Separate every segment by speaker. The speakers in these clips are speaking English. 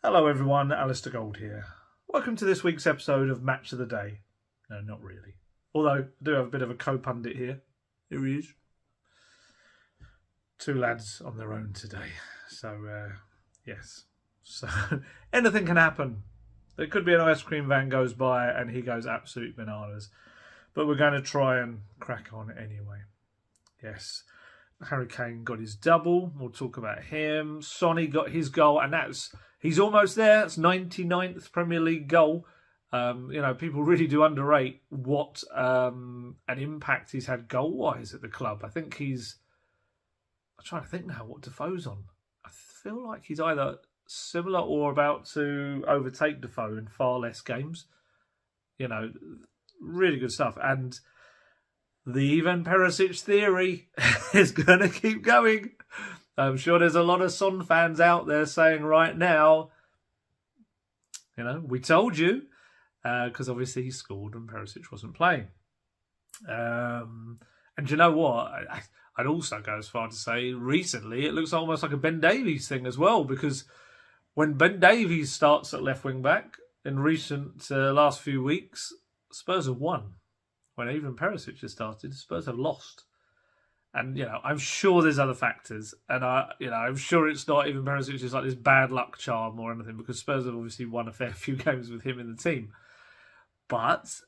Speaker 1: Hello everyone, Alistair Gold here. Welcome to this week's episode of Match of the Day. No, not really. Although, I do have a bit of a co-pundit here. Here he is. Two lads on their own today. So, yes. So, anything can happen. There could be an ice cream van goes by and he goes absolute bananas. But we're going to try and crack on anyway. Yes. Harry Kane got his double. We'll talk about him. Sonny got his goal, and he's almost there. It's 99th Premier League goal. People really do underrate what an impact he's had goal-wise at the club. I'm trying to think now what Defoe's on. I feel like he's either similar or about to overtake Defoe in far less games. Really good stuff. And the Ivan Perisich theory is going to keep going. I'm sure there's a lot of Son fans out there saying right now, we told you, because obviously he scored and Perisich wasn't playing. And you know what? I'd also go as far to say recently it looks almost like a Ben Davies thing as well, because when Ben Davies starts at left wing back in recent last few weeks, Spurs have won. When Ivan Perisic has started, Spurs have lost. And, I'm sure there's other factors. And, I'm sure it's not Ivan Perisic is like this bad luck charm or anything, because Spurs have obviously won a fair few games with him in the team. But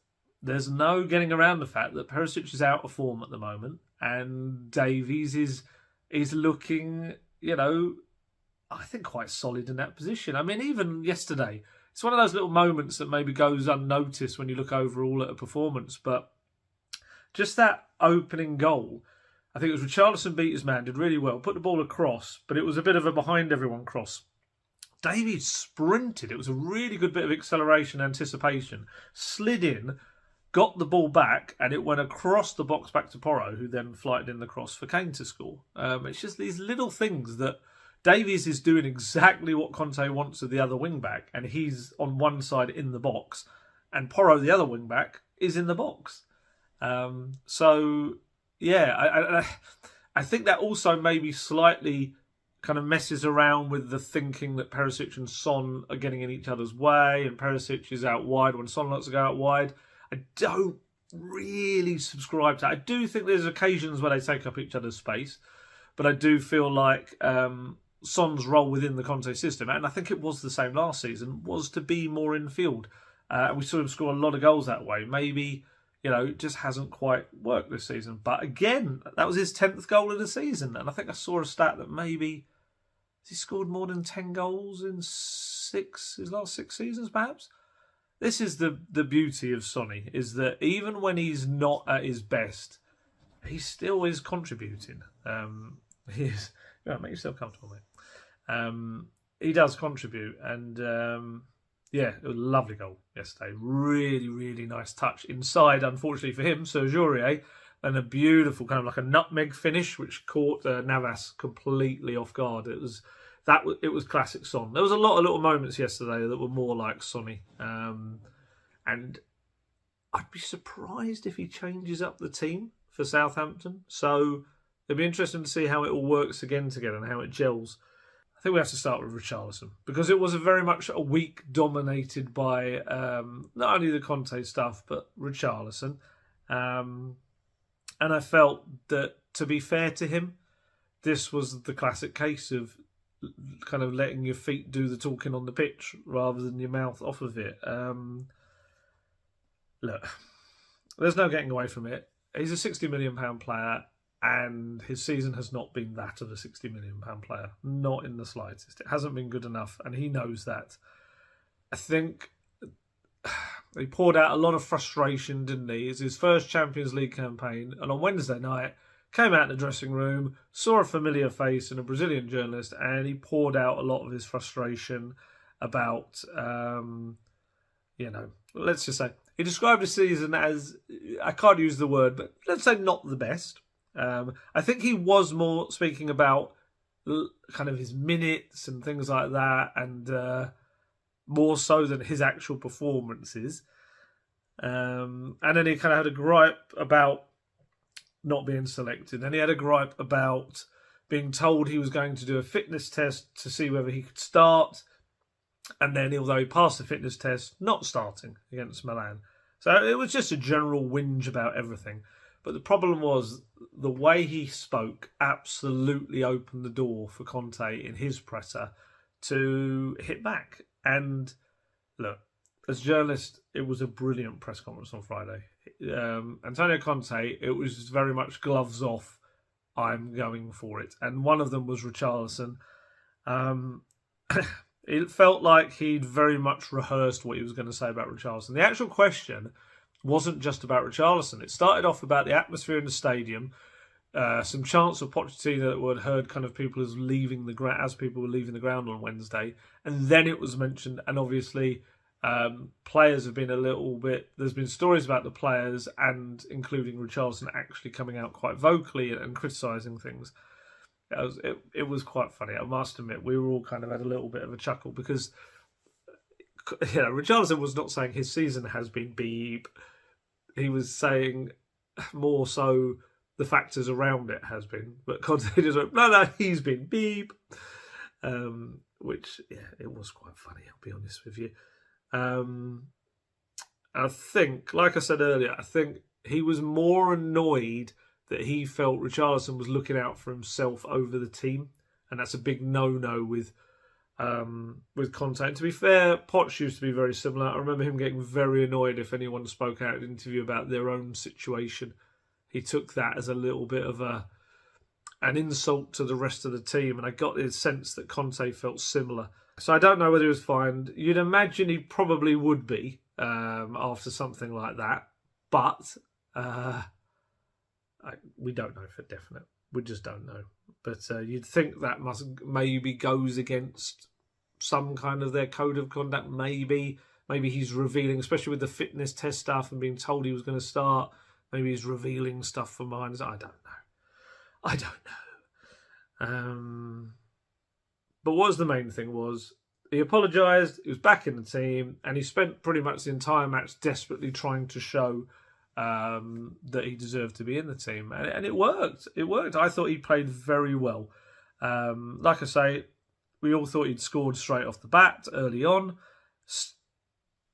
Speaker 1: there's no getting around the fact that Perisic is out of form at the moment. And Davies is looking, I think quite solid in that position. I mean, even yesterday, it's one of those little moments that maybe goes unnoticed when you look overall at a performance. But just that opening goal, I think it was Richarlison beat his man, did really well, put the ball across, but it was a bit of a behind everyone cross. Davies sprinted. It was a really good bit of acceleration, anticipation, slid in, got the ball back, and it went across the box back to Porro, who then flighted in the cross for Kane to score. It's just these little things that Davies is doing exactly what Conte wants of the other wing-back, and he's on one side in the box, and Porro, the other wing-back, is in the box. I think that also maybe slightly kind of messes around with the thinking that Perisic and Son are getting in each other's way, and Perisic is out wide when Son likes to go out wide. I don't really subscribe to that. I do think there's occasions where they take up each other's space, but I do feel like Son's role within the Conte system, and I think it was the same last season, was to be more in field. We saw him score a lot of goals that way. Maybe it just hasn't quite worked this season. But again, that was his 10th goal of the season. And I think I saw a stat that maybe has he scored more than 10 goals in his last 6 seasons, perhaps? This is the beauty of Sonny, is that even when he's not at his best, he still is contributing. He is. Make yourself comfortable, mate. He does contribute. And it was a lovely goal yesterday. Really, really nice touch. Inside, unfortunately for him, Serge Aurier, and a beautiful kind of like a nutmeg finish, which caught Navas completely off guard. It was classic Son. There was a lot of little moments yesterday that were more like Sonny. And I'd be surprised if he changes up the team for Southampton. So it'll be interesting to see how it all works again together and how it gels. I think we have to start with Richarlison, because it was very much a week dominated by not only the Conte stuff, but Richarlison. And I felt that, to be fair to him, this was the classic case of kind of letting your feet do the talking on the pitch rather than your mouth off of it. Look, there's no getting away from it. He's a £60 million player. And his season has not been that of a £60 million player. Not in the slightest. It hasn't been good enough, and he knows that. I think he poured out a lot of frustration, didn't he? It's his first Champions League campaign, and on Wednesday night, came out in the dressing room, saw a familiar face and a Brazilian journalist, and he poured out a lot of his frustration about, let's just say, he described the season as, I can't use the word, but let's say not the best. I think he was more speaking about kind of his minutes and things like that, and more so than his actual performances. And then he kind of had a gripe about not being selected. And he had a gripe about being told he was going to do a fitness test to see whether he could start. And then, although he passed the fitness test, not starting against Milan. So it was just a general whinge about everything. But the problem was the way he spoke absolutely opened the door for Conte in his presser to hit back. And look, as journalists, it was a brilliant press conference on Friday. Antonio Conte, it was very much gloves off, I'm going for it. And one of them was Richarlison. It felt like he'd very much rehearsed what he was going to say about Richarlison. The actual question wasn't just about Richarlison. It started off about the atmosphere in the stadium, some chants of Pochettino that were heard kind of people as people were leaving the ground on Wednesday, and then it was mentioned. And obviously, players have been a little bit. There's been stories about the players, and including Richarlison actually coming out quite vocally and criticising things. It was quite funny. I must admit, we were all kind of had a little bit of a chuckle because, Richarlison was not saying his season has been beep. He was saying more so the factors around it has been. But Conte just went, no, he's been beep. Which, it was quite funny, I'll be honest with you. I think, like I said earlier, I think he was more annoyed that he felt Richarlison was looking out for himself over the team. And that's a big no-no with Conte. And to be fair, Poch used to be very similar. I remember him getting very annoyed if anyone spoke out in an interview about their own situation. He took that as a little bit of an insult to the rest of the team, and I got the sense that Conte felt similar. So I don't know whether he was fined. You'd imagine he probably would be after something like that, but we don't know for definite. We just don't know. But you'd think that maybe goes against some kind of their code of conduct. Maybe he's revealing, especially with the fitness test stuff and being told he was going to start. Maybe he's revealing stuff from behind us. I don't know. But what was the main thing was he apologised. He was back in the team, and he spent pretty much the entire match desperately trying to show that he deserved to be in the team, and it worked. It worked. I thought he played very well. Like I say, we all thought he'd scored straight off the bat early on.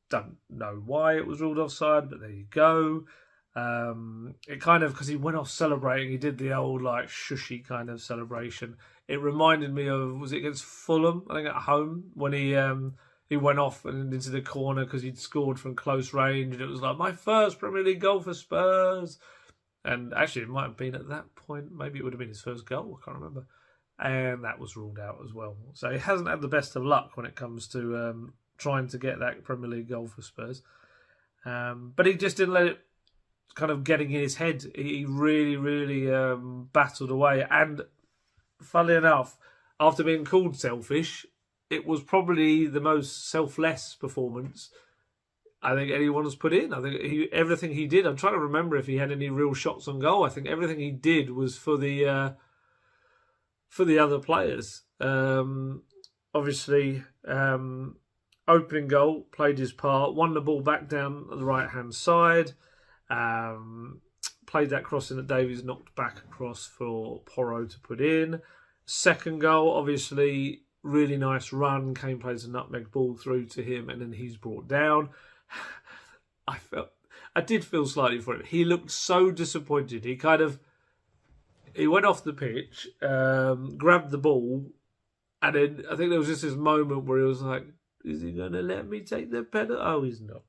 Speaker 1: Don't know why it was ruled offside, but there you go. It kind of, because he went off celebrating, he did the old like shushy kind of celebration. It reminded me of, was it against Fulham, I think at home, when he went off and into the corner because he'd scored from close range, and it was like, my first Premier League goal for Spurs. And actually, it might have been at that point, maybe it would have been his first goal, I can't remember. And that was ruled out as well. So he hasn't had the best of luck when it comes to trying to get that Premier League goal for Spurs. But he just didn't let it kind of getting in his head. He really, really battled away. And funnily enough, after being called selfish, it was probably the most selfless performance I think anyone's put in. I think everything he did, I'm trying to remember if he had any real shots on goal. I think everything he did was for the other players. Obviously, opening goal, played his part, won the ball back down the right-hand side, played that crossing that Davies knocked back across for Porro to put in. Second goal, obviously, really nice run. Kane plays a nutmeg ball through to him, and then he's brought down. I did feel slightly for him. He looked so disappointed. He went off the pitch, grabbed the ball, and then I think there was just this moment where he was like, is he going to let me take the penalty? Oh, he's not.